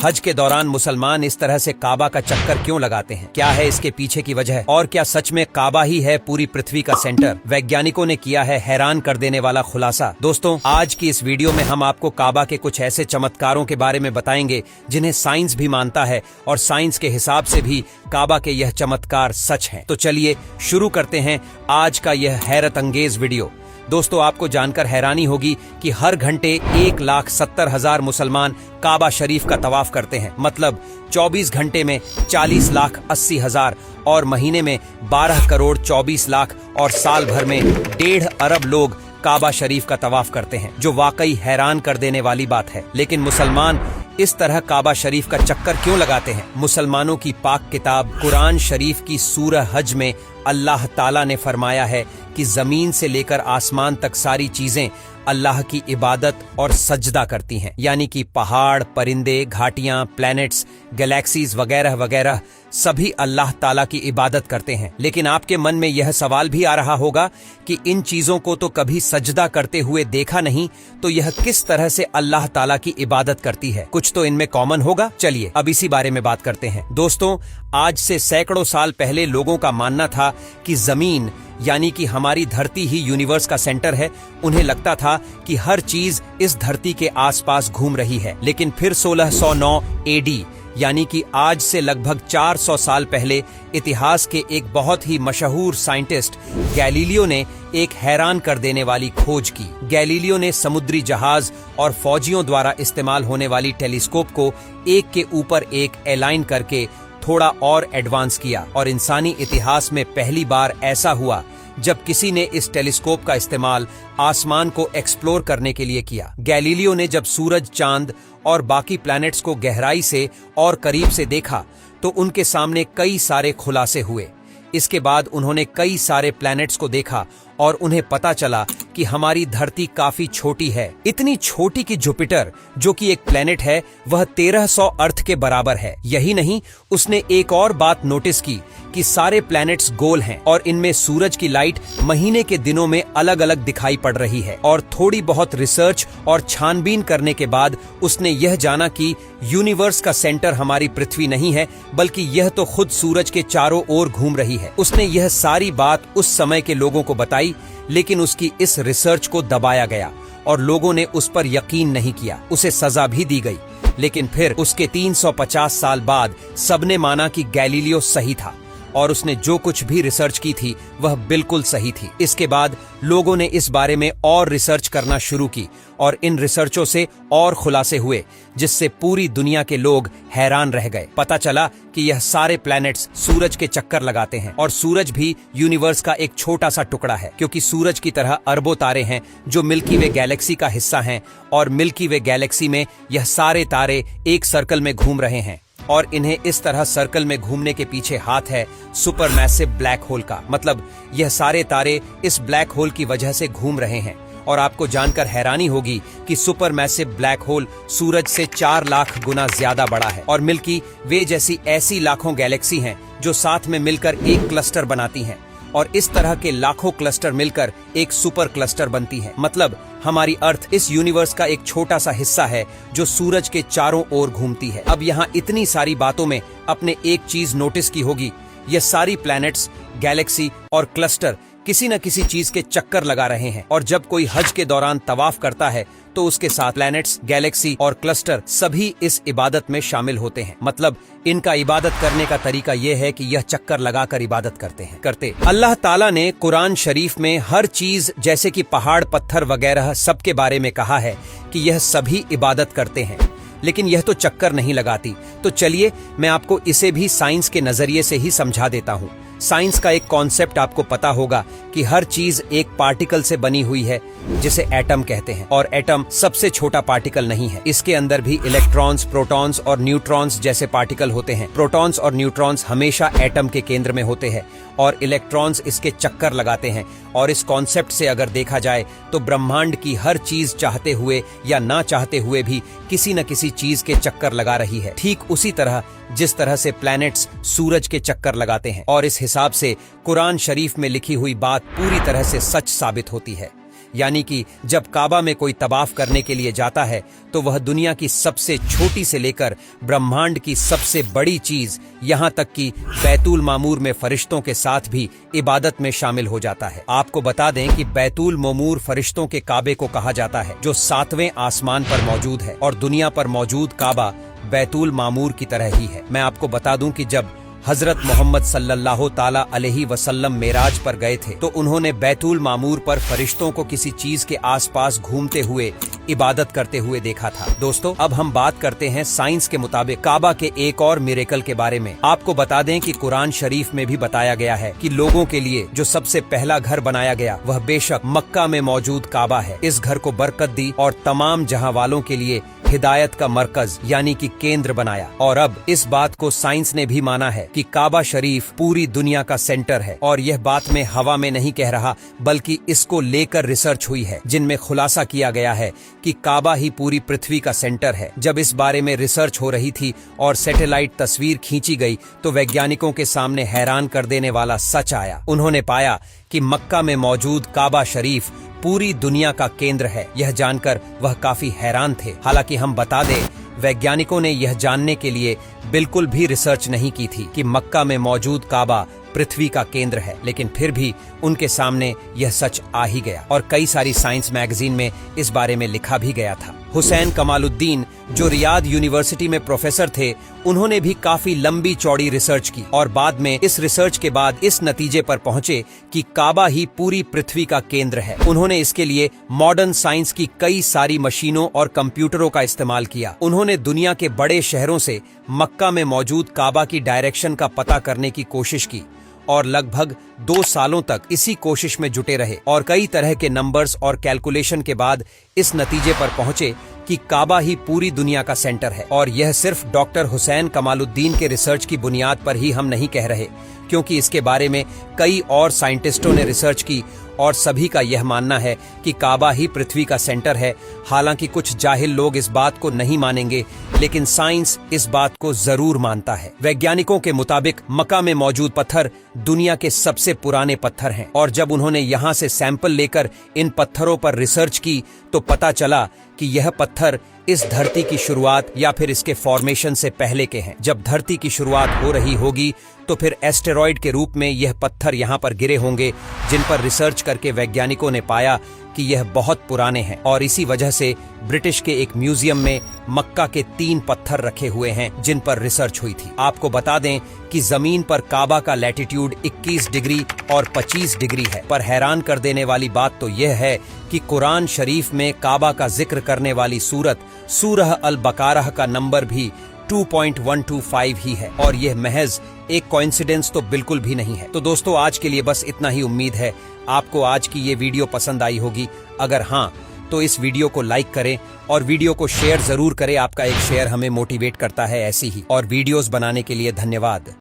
हज के दौरान मुसलमान इस तरह से काबा का चक्कर क्यों लगाते हैं? क्या है इसके पीछे की वजह? और क्या सच में काबा ही है पूरी पृथ्वी का सेंटर? वैज्ञानिकों ने किया है हैरान कर देने वाला खुलासा। दोस्तों, आज की इस वीडियो में हम आपको काबा के कुछ ऐसे चमत्कारों के बारे में बताएंगे जिन्हें साइंस भी मानता है और साइंस के हिसाब से भी काबा के यह चमत्कार सच हैं। तो चलिए शुरू करते हैं आज का यह हैरत अंगेज वीडियो। दोस्तों, आपको जानकर हैरानी होगी कि हर घंटे 1,70,000 मुसलमान काबा शरीफ का तवाफ करते हैं। मतलब 24 घंटे में 40,80,000 और महीने में 12 करोड़ 24 लाख और साल भर में 1.5 अरब लोग काबा शरीफ का तवाफ करते हैं, जो वाकई हैरान कर देने वाली बात है। लेकिन मुसलमान इस तरह काबा शरीफ का चक्कर क्यों लगाते हैं? मुसलमानों की पाक किताब कुरान शरीफ की सूरह हज में अल्लाह ताला ने फरमाया है कि जमीन से लेकर आसमान तक सारी चीजें अल्लाह की इबादत और सजदा करती हैं। यानी कि पहाड़, परिंदे, घाटियां, प्लैनेट्स, गैलेक्सीज वगैरह वगैरह सभी अल्लाह ताला की इबादत करते हैं। लेकिन आपके मन में यह सवाल भी आ रहा होगा कि इन चीजों को तो कभी सजदा करते हुए देखा नहीं, तो यह किस तरह से अल्लाह ताला की इबादत करती है? कुछ तो इनमें कॉमन होगा। चलिए अब इसी बारे में बात करते हैं। दोस्तों, आज से सैकड़ों साल पहले लोगों का मानना था कि जमीन यानी कि हमारी धरती ही यूनिवर्स का सेंटर है। उन्हें लगता था कि हर चीज इस धरती के आसपास घूम रही है। लेकिन फिर 1609 एडी यानी कि आज से लगभग 400 साल पहले इतिहास के एक बहुत ही मशहूर साइंटिस्ट गैलीलियो ने एक हैरान कर देने वाली खोज की। गैलीलियो ने समुद्री जहाज और फौजियों द्वारा इस्तेमाल होने वाली टेलीस्कोप को एक के ऊपर एक अलाइन करके थोड़ा और एडवांस किया, और इंसानी इतिहास में पहली बार ऐसा हुआ जब किसी ने इस टेलीस्कोप का इस्तेमाल आसमान को एक्सप्लोर करने के लिए किया। गैलीलियो ने जब सूरज, चांद और बाकी प्लैनेट्स को गहराई से और करीब से देखा तो उनके सामने कई सारे खुलासे हुए। इसके बाद उन्होंने कई सारे प्लैनेट्स को देखा और उन्हें पता चला कि हमारी धरती काफी छोटी है। इतनी छोटी कि जुपिटर, जो कि एक प्लैनेट है, वह 1300 अर्थ के बराबर है। यही नहीं, उसने एक और बात नोटिस की कि सारे प्लैनेट्स गोल हैं और इनमें सूरज की लाइट महीने के दिनों में अलग अलग दिखाई पड़ रही है। और थोड़ी बहुत रिसर्च और छानबीन करने के बाद उसने यह जाना कि यूनिवर्स का सेंटर हमारी पृथ्वी नहीं है, बल्कि यह तो खुद सूरज के चारों ओर घूम रही है। उसने यह सारी बात उस समय के लोगों को बताई, लेकिन उसकी इस रिसर्च को दबाया गया और लोगों ने उस पर यकीन नहीं किया। उसे सजा भी दी गई। लेकिन फिर उसके 350 साल बाद सबने माना कि गैलीलियो सही था और उसने जो कुछ भी रिसर्च की थी वह बिल्कुल सही थी। इसके बाद लोगों ने इस बारे में और रिसर्च करना शुरू की और इन रिसर्चों से और खुलासे हुए, जिससे पूरी दुनिया के लोग हैरान रह गए। पता चला कि यह सारे प्लैनेट्स सूरज के चक्कर लगाते हैं और सूरज भी यूनिवर्स का एक छोटा सा टुकड़ा है, क्योंकि सूरज की तरह अरबों तारे हैं जो मिल्की वे गैलेक्सी का हिस्सा हैं, और मिल्की वे गैलेक्सी में यह सारे तारे एक सर्कल में घूम रहे हैं। और इन्हें इस तरह सर्कल में घूमने के पीछे हाथ है सुपरमैसिव ब्लैक होल का। मतलब यह सारे तारे इस ब्लैक होल की वजह से घूम रहे हैं। और आपको जानकर हैरानी होगी कि सुपरमैसिव ब्लैक होल सूरज से 4 लाख गुना ज्यादा बड़ा है, और मिल्की वे जैसी ऐसी लाखों गैलेक्सी हैं जो साथ में मिलकर एक क्लस्टर बनाती हैं, और इस तरह के लाखों क्लस्टर मिलकर एक सुपर क्लस्टर बनती है। मतलब हमारी अर्थ इस यूनिवर्स का एक छोटा सा हिस्सा है जो सूरज के चारों ओर घूमती है। अब यहाँ इतनी सारी बातों में आपने एक चीज नोटिस की होगी, ये सारी प्लैनेट्स, गैलेक्सी और क्लस्टर किसी न किसी चीज के चक्कर लगा रहे हैं। और जब कोई हज के दौरान तवाफ करता है तो उसके साथ प्लैनेट्स, गैलेक्सी और क्लस्टर सभी इस इबादत में शामिल होते हैं। मतलब इनका इबादत करने का तरीका यह है कि यह चक्कर लगाकर इबादत करते। अल्लाह ताला ने कुरान शरीफ में हर चीज जैसे कि पहाड़, पत्थर वगैरह सबके बारे में कहा है कि यह सभी इबादत करते हैं, लेकिन यह तो चक्कर नहीं लगाती। तो चलिए मैं आपको इसे भी साइंस के नजरिए से ही समझा देता हूँ। साइंस का एक कॉन्सेप्ट आपको पता होगा कि हर चीज एक पार्टिकल से बनी हुई है, जिसे एटम कहते हैं। और एटम सबसे छोटा पार्टिकल नहीं है, इसके अंदर भी इलेक्ट्रॉन्स, प्रोटॉन्स और न्यूट्रॉन्स जैसे पार्टिकल होते हैं। प्रोटॉन्स और न्यूट्रॉन्स हमेशा एटम के केंद्र में होते हैं और इलेक्ट्रॉन्स इसके चक्कर लगाते हैं। और इस कॉन्सेप्ट से अगर देखा जाए तो ब्रह्मांड की हर चीज चाहते हुए या ना चाहते हुए भी किसी न किसी चीज के चक्कर लगा रही है। ठीक उसी तरह जिस तरह से प्लैनेट्स सूरज के चक्कर लगाते हैं। और इस हिसाब से कुरान शरीफ में लिखी हुई बात पूरी तरह से सच साबित होती है। यानी कि जब काबा में कोई तवाफ करने के लिए जाता है तो वह दुनिया की सबसे छोटी से लेकर ब्रह्मांड की सबसे बड़ी चीज यहाँ तक कि बैतुल मामूर में फरिश्तों के साथ भी इबादत में शामिल हो जाता है। आपको बता दें कि बैतुल मामूर फरिश्तों के काबे को कहा जाता है, जो 7वें आसमान पर मौजूद है, और दुनिया पर मौजूद काबा बैतुल मामूर की तरह ही है। मैं आपको बता दूं कि जब हजरत मोहम्मद सल्लल्लाहु ताला अलैहि वसल्लम मेराज पर गए थे तो उन्होंने बैतुल मामूर पर फरिश्तों को किसी चीज के आसपास घूमते हुए इबादत करते हुए देखा था। दोस्तों, अब हम बात करते हैं साइंस के मुताबिक काबा के एक और मिरेकल के बारे में। आपको बता दें कि कुरान शरीफ में भी बताया गया है कि लोगों के लिए जो सबसे पहला घर बनाया गया वह बेशक मक्का में मौजूद काबा है। इस घर को बरकत दी और तमाम जहां वालों के लिए हिदायत का मरकज यानी कि केंद्र बनाया। और अब इस बात को साइंस ने भी माना है कि काबा शरीफ पूरी दुनिया का सेंटर है। और यह बात मैं हवा में नहीं कह रहा, बल्कि इसको लेकर रिसर्च हुई है जिनमें खुलासा किया गया है कि काबा ही पूरी पृथ्वी का सेंटर है। जब इस बारे में रिसर्च हो रही थी और सैटेलाइट तस्वीर खींची गई तो वैज्ञानिकों के सामने हैरान कर देने वाला सच आया। उन्होंने पाया कि मक्का में मौजूद काबा शरीफ पूरी दुनिया का केंद्र है। यह जानकर वह काफी हैरान थे। हालांकि हम बता दें, वैज्ञानिकों ने यह जानने के लिए बिल्कुल भी रिसर्च नहीं की थी कि मक्का में मौजूद काबा पृथ्वी का केंद्र है, लेकिन फिर भी उनके सामने यह सच आ ही गया और कई सारी साइंस मैगजीन में इस बारे में लिखा भी गया था। हुसैन कमालुद्दीन, जो रियाद यूनिवर्सिटी में प्रोफेसर थे, उन्होंने भी काफी लंबी चौड़ी रिसर्च की और बाद में इस रिसर्च के बाद इस नतीजे पर पहुंचे कि काबा ही पूरी पृथ्वी का केंद्र है। उन्होंने इसके लिए मॉडर्न साइंस की कई सारी मशीनों और कंप्यूटरों का इस्तेमाल किया। उन्होंने दुनिया के बड़े शहरों से मक्का में मौजूद काबा की डायरेक्शन का पता करने की कोशिश की और लगभग 2 सालों तक इसी कोशिश में जुटे रहे और कई तरह के नंबर्स और कैलकुलेशन के बाद इस नतीजे पर पहुंचे कि काबा ही पूरी दुनिया का सेंटर है। और यह सिर्फ डॉक्टर हुसैन कमालुद्दीन के रिसर्च की बुनियाद पर ही हम नहीं कह रहे, क्योंकि इसके बारे में कई और साइंटिस्टों ने रिसर्च की और सभी का यह मानना है कि काबा ही पृथ्वी का सेंटर है। हालांकि कुछ जाहिल लोग इस बात को नहीं मानेंगे, लेकिन साइंस इस बात को जरूर मानता है। वैज्ञानिकों के मुताबिक मक्का में मौजूद पत्थर दुनिया के सबसे पुराने पत्थर हैं और जब उन्होंने यहाँ से सैंपल लेकर इन पत्थरों पर रिसर्च की तो पता चला कि यह पत्थर इस धरती की शुरुआत या फिर इसके फॉर्मेशन से पहले के हैं। जब धरती की शुरुआत हो रही होगी तो फिर एस्टेरॉयड के रूप में यह पत्थर यहाँ पर गिरे होंगे, जिन पर रिसर्च करके वैज्ञानिकों ने पाया कि यह बहुत पुराने हैं। और इसी वजह से ब्रिटिश के एक म्यूजियम में मक्का के 3 पत्थर रखे हुए हैं जिन पर रिसर्च हुई थी। आपको बता दें कि जमीन पर काबा का लैटिट्यूड 21 डिग्री और 25 डिग्री है। पर हैरान कर देने वाली बात तो यह है कि कुरान शरीफ में काबा का जिक्र करने वाली सूरत सूरह अल बकारह का नंबर भी 2.125 ही है और यह महज एक कोइंसिडेंस तो बिल्कुल भी नहीं है। तो दोस्तों, आज के लिए बस इतना ही। उम्मीद है आपको आज की ये वीडियो पसंद आई होगी। अगर हाँ, तो इस वीडियो को लाइक करें और वीडियो को शेयर जरूर करें। आपका एक शेयर हमें मोटिवेट करता है ऐसी ही और वीडियोस बनाने के लिए। धन्यवाद।